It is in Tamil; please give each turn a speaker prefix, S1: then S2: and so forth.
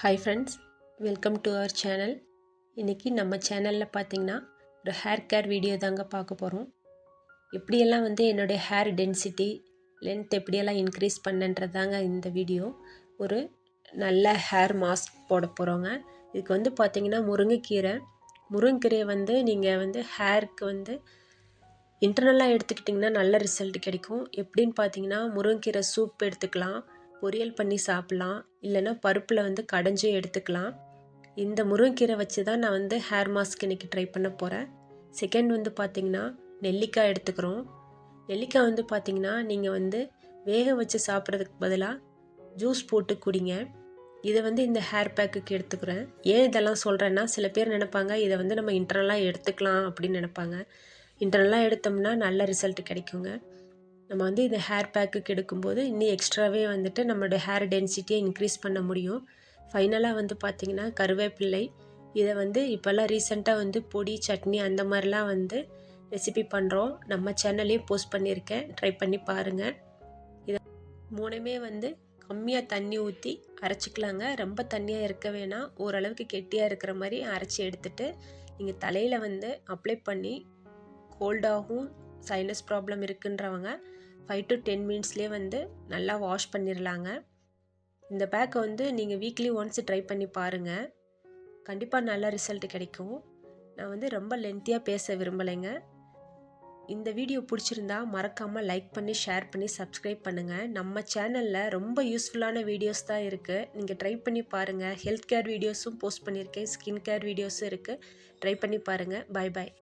S1: Hi friends, welcome to our channel. இன்றைக்கி நம்ம சேனலில் பார்த்திங்கன்னா ஒரு ஹேர் கேர் வீடியோ தாங்க பார்க்க போகிறோம். எப்படியெல்லாம் என்னுடைய ஹேர் டென்சிட்டி லென்த் எப்படியெல்லாம் இன்க்ரீஸ் பண்ணன்றதாங்க இந்த வீடியோ. ஒரு நல்ல ஹேர் மாஸ்க் போட போகிறோங்க. இதுக்கு பார்த்திங்கன்னா முருங்கைக்கீரையை நீங்கள் ஹேருக்கு இன்டர்னலாக எடுத்துக்கிட்டிங்கன்னா நல்ல ரிசல்ட் கிடைக்கும். எப்படின்னு பார்த்தீங்கன்னா முருங்கைக்கீரை சூப் எடுத்துக்கலாம், பொரியல் பண்ணி சாப்பிட்லாம், இல்லைன்னா பருப்பில் கடைஞ்சி எடுத்துக்கலாம். இந்த முருங்கைக்கீரை வச்சு தான் நான் ஹேர் மாஸ்க் இன்றைக்கி ட்ரை பண்ண போகிறேன். செகண்ட் பார்த்திங்கன்னா நெல்லிக்காய் எடுத்துக்கிறோம். நெல்லிக்காய் பார்த்திங்கன்னா நீங்கள் வேக வச்சு சாப்பிட்றதுக்கு பதிலாக ஜூஸ் போட்டு குடிங்க. இதை இந்த ஹேர் பேக்குக்கு எடுத்துக்கிறேன். ஏன் இதெல்லாம் சொல்கிறேன்னா, சில பேர் நினைப்பாங்க இதை நம்ம இன்டர்னலாக எடுத்துக்கலாம் அப்படின்னு நினைப்பாங்க. இன்டர்னலாக எடுத்தோம்னா நல்ல ரிசல்ட் கிடைக்குங்க. நம்ம இதை ஹேர் பேக்குக்கு எடுக்கும்போது இன்னும் எக்ஸ்ட்ராவே நம்மளுடைய ஹேர் டென்சிட்டியை இன்க்ரீஸ் பண்ண முடியும். ஃபைனலாக பார்த்திங்கன்னா கருவேப்பிள்ளை. இதை இப்போல்லாம் ரீசெண்டாக பொடி சட்னி அந்த மாதிரிலாம் ரெசிபி பண்ணுறோம். நம்ம சேனல்லையும் போஸ்ட் பண்ணியிருக்கேன், ட்ரை பண்ணி பாருங்கள். இதை மூணுமே கம்மியாக தண்ணி ஊற்றி அரைச்சிக்கலாங்க. ரொம்ப தண்ணியாக இருக்க வேணாம், ஓரளவுக்கு கெட்டியாக இருக்கிற மாதிரி அரைச்சி எடுத்துகிட்டு நீங்கள் தலையில் அப்ளை பண்ணி கோல்டாகவும் சைனஸ் ப்ராப்ளம் இருக்குன்றவங்க 5 to 10 மினிட்ஸ்லேயே நல்லா வாஷ் பண்ணிடலாங்க. இந்த பேக்கை நீங்கள் வீக்லி ஒன்ஸ் ட்ரை பண்ணி பாருங்கள், கண்டிப்பாக நல்ல ரிசல்ட் கிடைக்கும். நான் ரொம்ப லென்த்தியாக பேச விரும்பலைங்க. இந்த வீடியோ பிடிச்சிருந்தா மறக்காமல் லைக் பண்ணி ஷேர் பண்ணி சப்ஸ்கிரைப் பண்ணுங்கள். நம்ம சேனலில் ரொம்ப யூஸ்ஃபுல்லான வீடியோஸ் தான் இருக்குது, நீங்கள் ட்ரை பண்ணி பாருங்கள். ஹெல்த் கேர் வீடியோஸும் போஸ்ட் பண்ணியிருக்கேன், ஸ்கின் கேர் வீடியோஸும் இருக்குது, ட்ரை பண்ணி பாருங்கள். Bye bye.